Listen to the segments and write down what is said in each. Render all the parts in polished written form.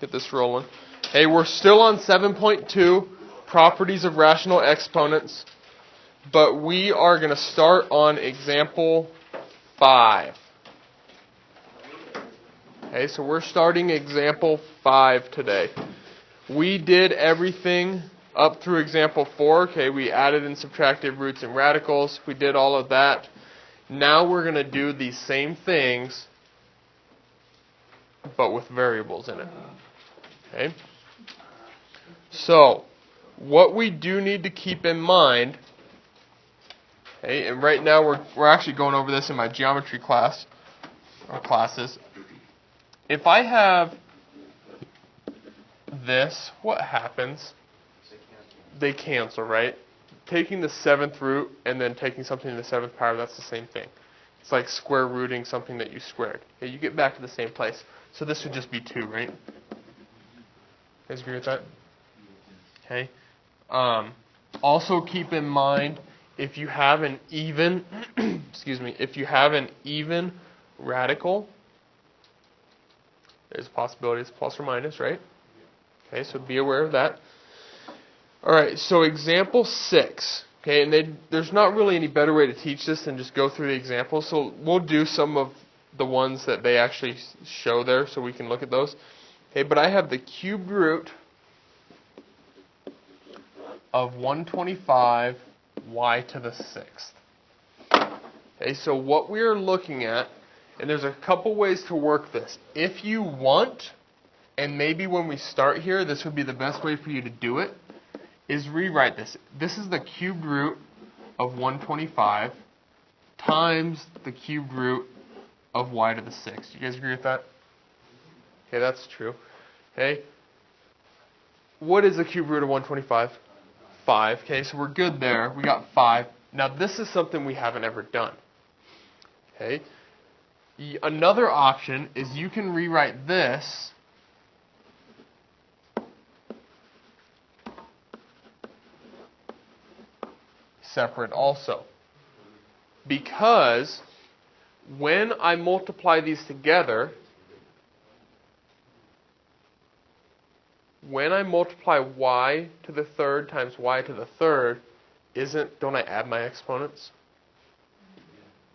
Get this rolling. Hey, we're still on 7.2, properties of rational exponents, but we are going to start on example 5. Okay, so we're starting example 5 today. We did everything up through example 4. Okay, we added and subtracted roots and radicals. We did all of that. Now we're going to do these same things, but with variables in it. Okay? So, what we do need to keep in mind, okay, and right now we're actually going over this in my geometry class, or classes. If I have this, what happens? They cancel, right? Taking the 7th root and then taking something to the 7th power, that's the same thing. It's like square rooting something that you squared. Okay, you get back to the same place. So this would just be 2, right? You guys agree with that? Okay. Also keep in mind, if you have an even, if you have an even radical, there's a possibility it's plus or minus, right? Okay, so be aware of that. All right, so example 6. Okay, and there's not really any better way to teach this than just go through the examples. So we'll do some of the ones that they actually show there so we can look at those. Okay, but I have the cubed root of 125 y to the 6th. Okay, so what we are looking at, and there's a couple ways to work this. If you want, and maybe when we start here, this would be the best way for you to do it, is rewrite this. This is the cubed root of 125 times the cubed root of y to the 6th. You guys agree with that? Okay, that's true. Okay. What is the cubed root of 125? 5. Okay, so we're good there. We got 5. Now this is something we haven't ever done. Okay. Another option is you can rewrite this separate also. Because when I multiply these together, when I multiply y to the 3rd times y to the 3rd, don't I add my exponents?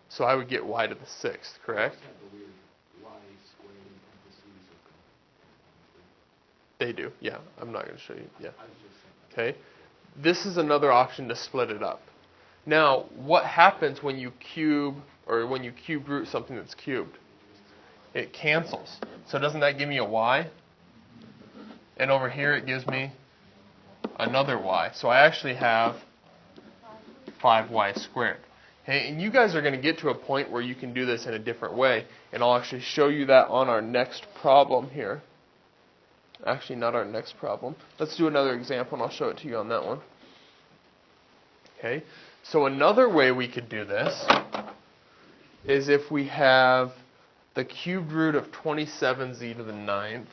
So I would get y to the 6th, correct? They do, yeah. I'm not going to show you. Yeah. Okay. This is another option to split it up. Now, what happens when you cube root something that's cubed? It cancels. So doesn't that give me a y? And over here it gives me another y. So I actually have 5y squared. Okay, and you guys are going to get to a point where you can do this in a different way. And I'll actually show you that on our next problem here. Actually, not our next problem. Let's do another example and I'll show it to you on that one. Okay, so another way we could do this is if we have the cubed root of 27z to the 9th.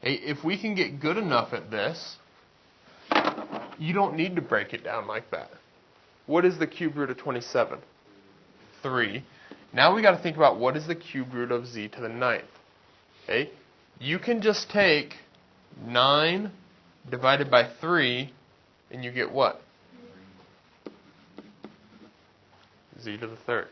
Hey, if we can get good enough at this, you don't need to break it down like that. What is the cubed root of 27? 3. Now we got to think about what is the cubed root of z to the 9th. Okay? You can just take 9 divided by 3, and you get what? Z to the 3rd.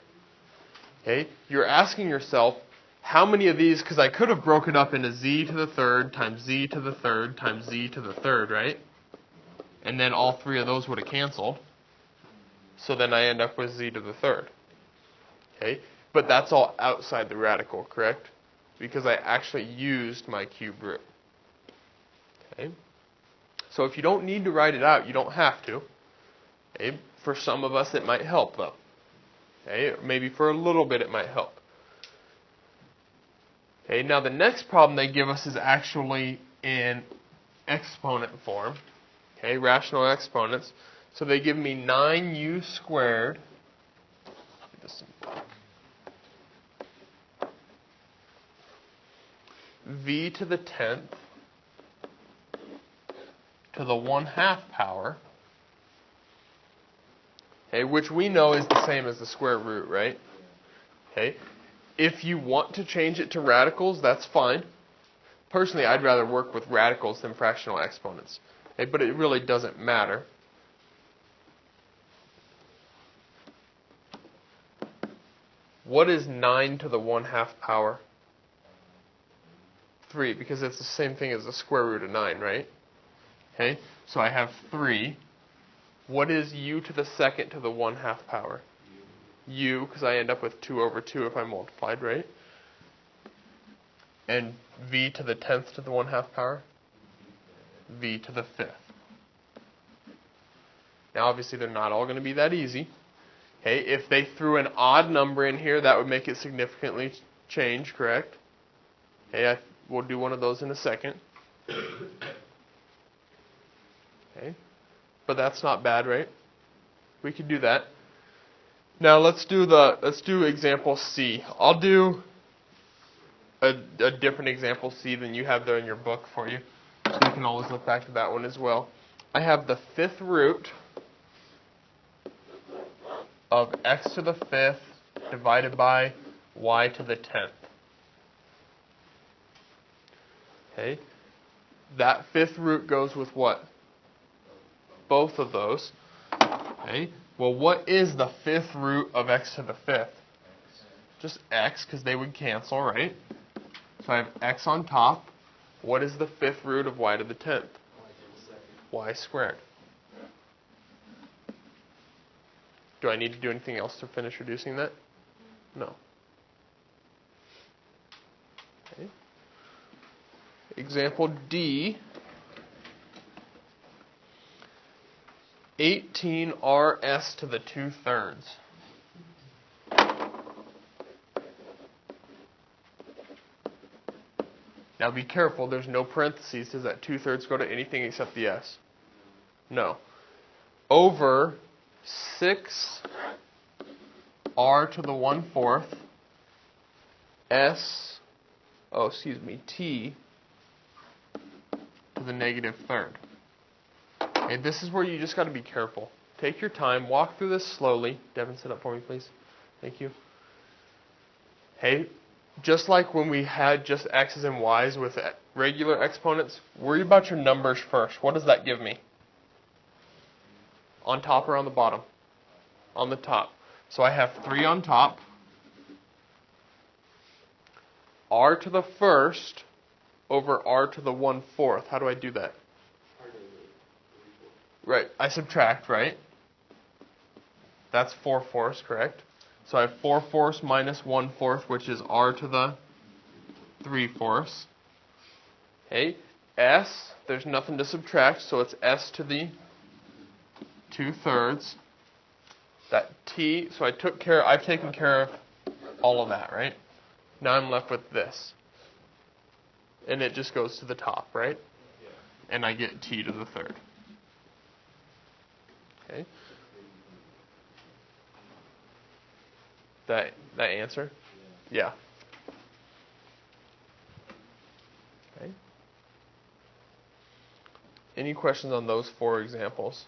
Okay? You're asking yourself, how many of these, because I could have broken up into z to the 3rd times z to the 3rd times z to the 3rd, right? And then all 3 of those would have canceled. So then I end up with z to the 3rd. Okay? But that's all outside the radical, correct? Because I actually used my cube root. Okay? So if you don't need to write it out, you don't have to. Okay? For some of us, it might help, though. Okay? Maybe for a little bit, it might help. Okay? Now, the next problem they give us is actually in exponent form. Okay? Rational exponents. So they give me 9u squared. V to the 10th to the 1/2 power, okay, which we know is the same as the square root, right? Okay. If you want to change it to radicals, that's fine. Personally, I'd rather work with radicals than fractional exponents. Okay, but it really doesn't matter. What is 9 to the 1/2 power? 3, because it's the same thing as the square root of 9, right? Okay, so I have 3. What is u to the 2nd to the 1/2 power? U, because I end up with 2 over 2 if I multiplied, right? And v to the 10th to the 1/2 power? V to the 5th. Now, obviously, they're not all going to be that easy. Okay, if they threw an odd number in here, that would make it significantly change, correct? Okay, we'll do one of those in a second. Okay, but that's not bad, right? We could do that. Now let's do example C. I'll do a different example C than you have there in your book for you, so you can always look back to that one as well. I have the 5th root of x to the 5th divided by y to the 10th. Okay, that 5th root goes with what? Both of those. Okay, well, what is the 5th root of x to the 5th? Just x, because they would cancel, right? So I have x on top. What is the 5th root of y to the 10th? Y squared. Do I need to do anything else to finish reducing that? No. Okay. Example D. 18rs to the 2/3. Now be careful, there's no parentheses. Does that 2/3 go to anything except the s? No. Over 6r to the 1/4 t to the -3rd. Okay, this is where you just got to be careful. Take your time, walk through this slowly. Devin, sit up for me, please. Thank you. Hey, just like when we had just x's and y's with regular exponents, worry about your numbers first. What does that give me? On top or on the bottom? On the top. So I have 3 on top. R to the 1st over r to the 1/4. How do I do that? Right, I subtract, right? That's 4/4, correct? So I have 4/4 minus 1/4, which is r to the 3/4. Okay, s, there's nothing to subtract, so it's s to the 2/3. That t, so I've taken care of all of that, right? Now I'm left with this. And it just goes to the top, right? And I get t to the 3rd. Okay. That answer? Yeah. Okay. Any questions on those 4 examples?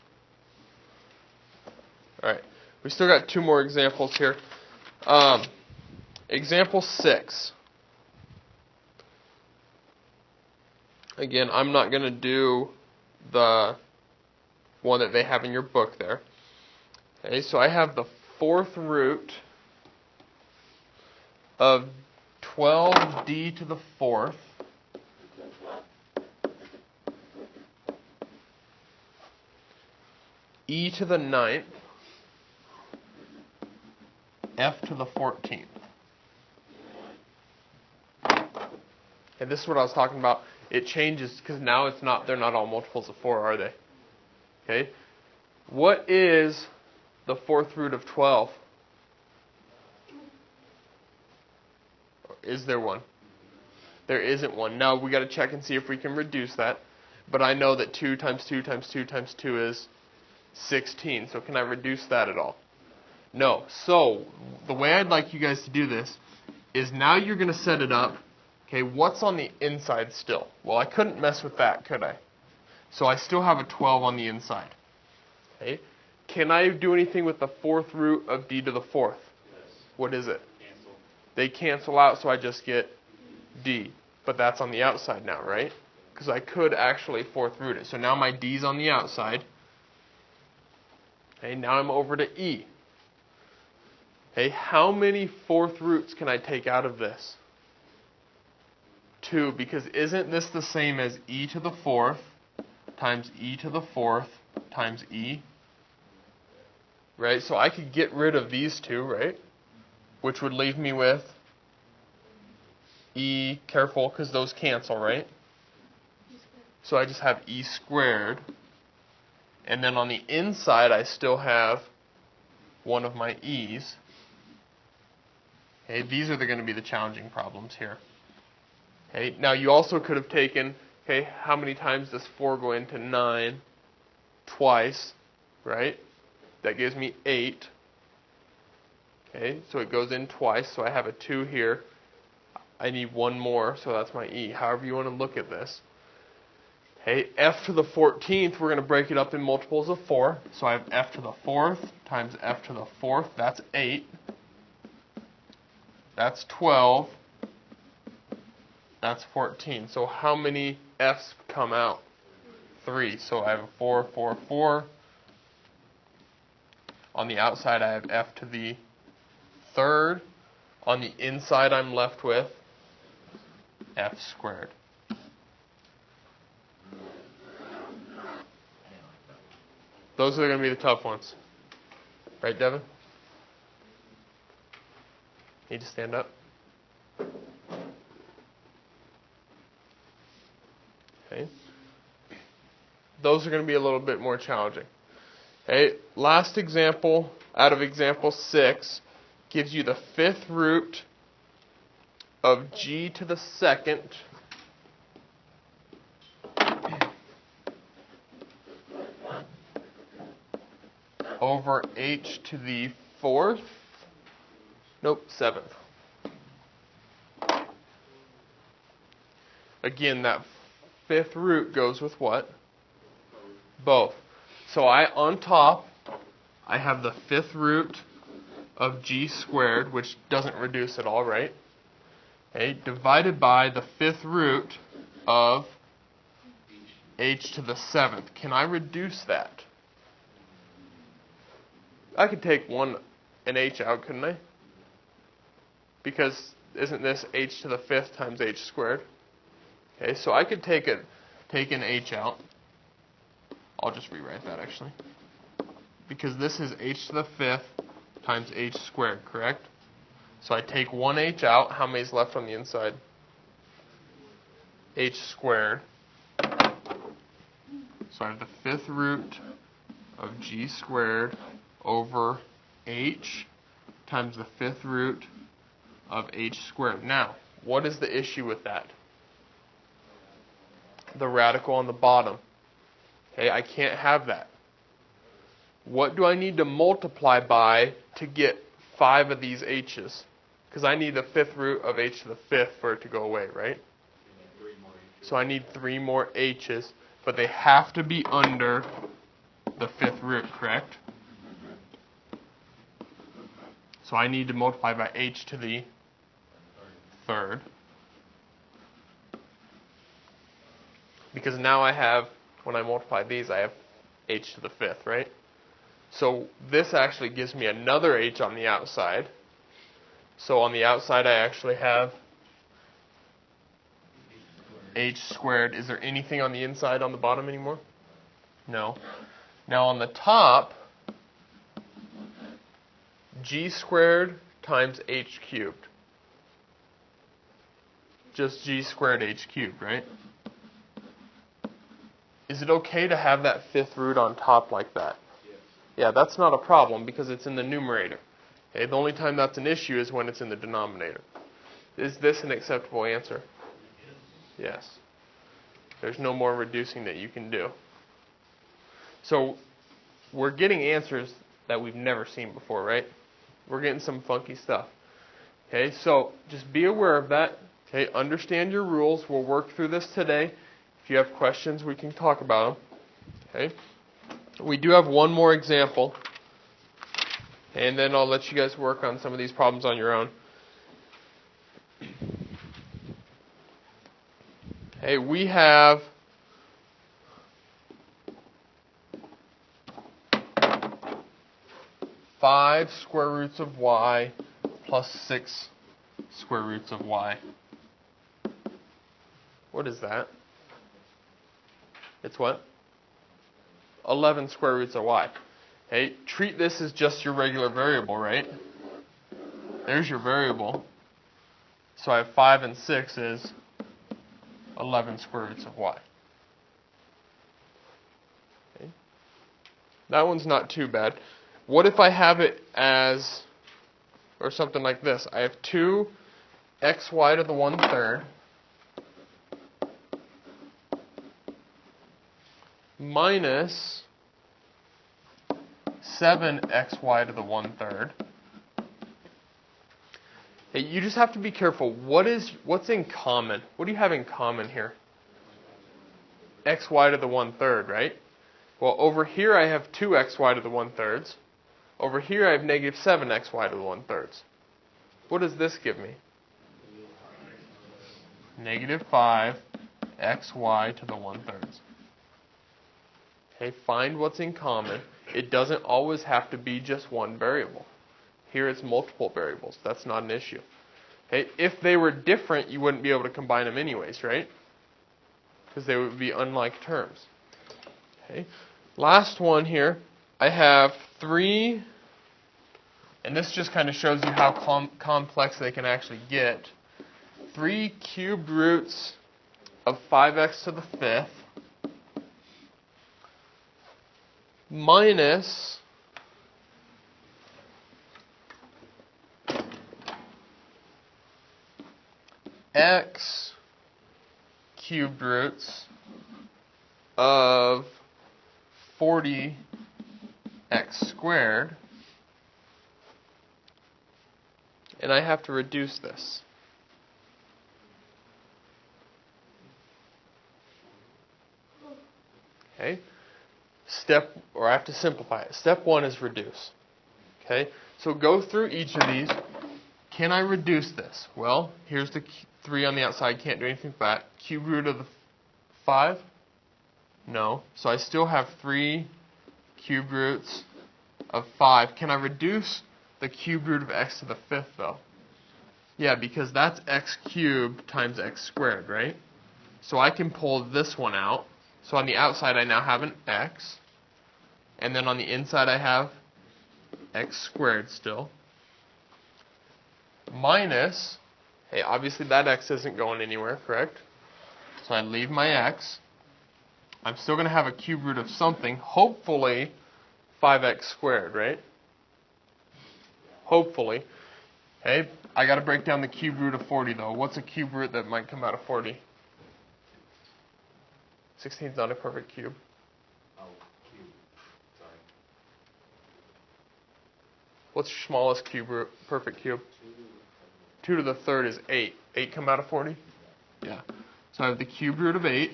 All right. We still got 2 more examples here. Example 6. Again, I'm not going to do the one that they have in your book there. Okay, so I have the 4th root of 12d to the 4th e to the 9th f to the 14th. And this is what I was talking about. It changes because now they're not all multiples of 4, are they? Okay. What is the 4th root of 12? Is there one? There isn't one. Now we got to check and see if we can reduce that. But I know that 2 times 2 times 2 times 2 is 16. So can I reduce that at all? No. So the way I'd like you guys to do this is now you're going to set it up. Okay, what's on the inside still? Well, I couldn't mess with that, could I? So I still have a 12 on the inside. Okay. Can I do anything with the 4th root of d to the 4th? Yes. What is it? Cancel. They cancel out, so I just get d. But that's on the outside now, right? Because I could actually fourth root it. So now my d's on the outside. Okay, now I'm over to e. Okay, how many fourth roots can I take out of this? 2, because isn't this the same as e to the fourth times e to the fourth times e? Right, so I could get rid of these two, right? Which would leave me with e, careful, because those cancel, right? So I just have e squared. And then on the inside, I still have one of my e's. Okay, these are going to be the challenging problems here. Okay, now you also could have taken, okay, how many times does 4 go into 9? Twice, right? That gives me 8. Okay, so it goes in twice, so I have a 2 here. I need one more, so that's my e. However you want to look at this. Okay, f to the 14th, we're going to break it up in multiples of 4. So I have f to the 4th times f to the 4th, that's 8. That's 12. That's 14. So how many f's come out? 3. So I have a 4, 4, 4. On the outside, I have f to the 3rd. On the inside, I'm left with f squared. Those are going to be the tough ones. Right, Devin? Need to stand up? Okay. Those are going to be a little bit more challenging. Okay. Last example out of example 6 gives you the 5th root of g to the 2nd over h to the 4th. Nope, 7th. Again, that 5th root goes with what? Both. So on top, I have the 5th root of g squared, which doesn't reduce at all, right? Okay, divided by the 5th root of h to the 7th. Can I reduce that? I could take an h out, couldn't I? Because isn't this h to the 5th times h squared? Okay, so I could take an h out. I'll just rewrite that actually. Because this is h to the 5th times h squared, correct? So I take one h out. How many is left on the inside? H squared. So I have the 5th root of g squared over h times the 5th root of h squared. Now, what is the issue with that? The radical on the bottom. Okay, I can't have that. What do I need to multiply by to get 5 of these h's? Because I need the 5th root of h to the 5th for it to go away, right? So I need 3 more h's, but they have to be under the 5th root, correct? So I need to multiply by h to the 3rd. Because now I have, when I multiply these, I have h to the 5th, right? So this actually gives me another h on the outside. So on the outside I actually have h squared. Is there anything on the inside on the bottom anymore? No. Now on the top, g squared times h cubed. Just g squared h cubed, right? Is it okay to have that 5th root on top like that? Yes. Yeah, that's not a problem because it's in the numerator. Okay, the only time that's an issue is when it's in the denominator. Is this an acceptable answer? Yes. There's no more reducing that you can do. So we're getting answers that we've never seen before, right? We're getting some funky stuff. Okay, so just be aware of that. Okay, understand your rules. We'll work through this today. If you have questions, we can talk about them. Okay. We do have one more example, and then I'll let you guys work on some of these problems on your own. Hey, we have 5 square roots of y plus 6 square roots of y. What is that? It's what? 11 square roots of y. Hey, treat this as just your regular variable, right? There's your variable. So I have 5 and 6 is 11 square roots of y. Okay. That one's not too bad. What if I have it as, or something like this? I have 2xy to the 1/3 minus 7xy to the 1/3. Hey, you just have to be careful. What's in common? What do you have in common here? Xy to the 1/3, right? Well, over here I have 2xy to the 1/3. Over here I have negative 7xy to the 1/3. What does this give me? Negative 5xy to the 1/3. Okay, find what's in common. It doesn't always have to be just one variable. Here it's multiple variables. That's not an issue. Okay, if they were different, you wouldn't be able to combine them anyways, right? Because they would be unlike terms. Okay, last one here. I have 3, and this just kind of shows you how complex they can actually get. 3 cubed roots of 5x to the 5th minus x cubed roots of 40x squared, and I have to reduce this. Okay? I have to simplify it. Step 1 is reduce. Okay? So go through each of these. Can I reduce this? Well, here's the 3 on the outside. Can't do anything with that. Cube root of the 5? No. So I still have 3 cube roots of 5. Can I reduce the cube root of x to the 5th, though? Yeah, because that's x cubed times x squared, right? So I can pull this one out. So on the outside, I now have an x. And then on the inside, I have x squared still. Minus, hey, obviously that x isn't going anywhere, correct? So I leave my x. I'm still going to have a cube root of something, hopefully 5x squared, right? Hopefully. Okay, I got to break down the cube root of 40, though. What's a cube root that might come out of 40? 16 is not a perfect cube. Oh, cube. Sorry. What's your smallest cube root, perfect cube? 2 to the 3rd is 8. 8 come out of 40? Yeah. So I have the cube root of 8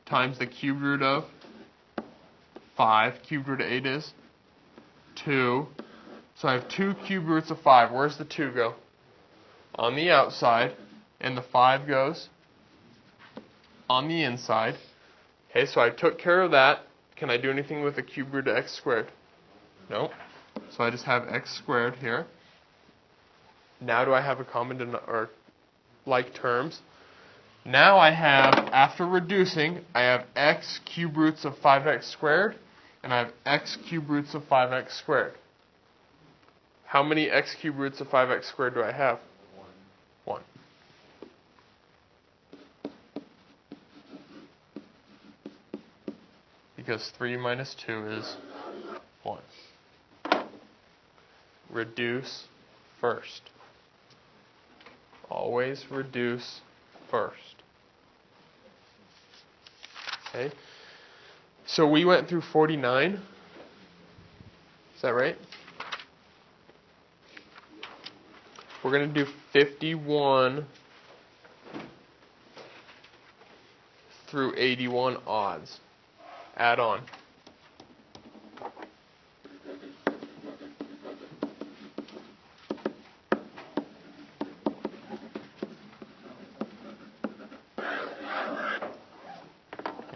times the cube root of 5. Cube root of 8 is 2. So I have 2 cube roots of 5. Where's the 2 go? On the outside. And the 5 goes on the inside. Okay, so I took care of that. Can I do anything with the cube root of x squared? No. So I just have x squared here. Now do I have a common or like terms? Now I have, after reducing, I have x cube roots of 5x squared, and I have x cube roots of 5x squared. How many x cube roots of 5x squared do I have? 1. Because 3 minus 2 is 1. Reduce first. Always reduce first. Okay. So we went through 49. Is that right? We're going to do 51 through 81 odds. Add on.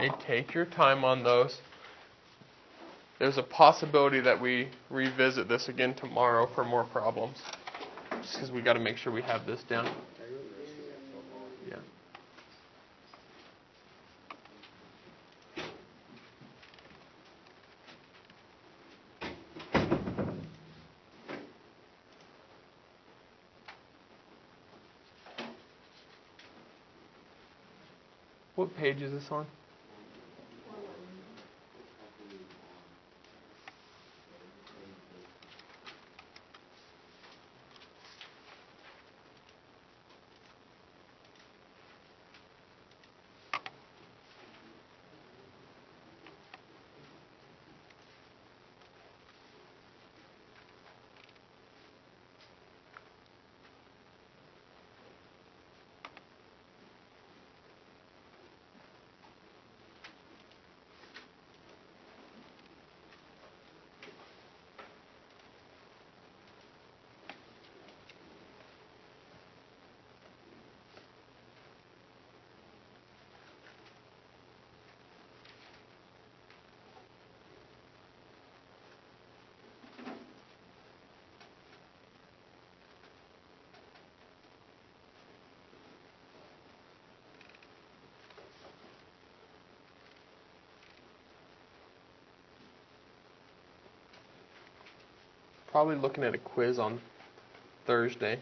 Okay, take your time on those. There's a possibility that we revisit this again tomorrow for more problems. Just because we got to make sure we have this down. Yeah. What page is this on? Probably looking at a quiz on Thursday.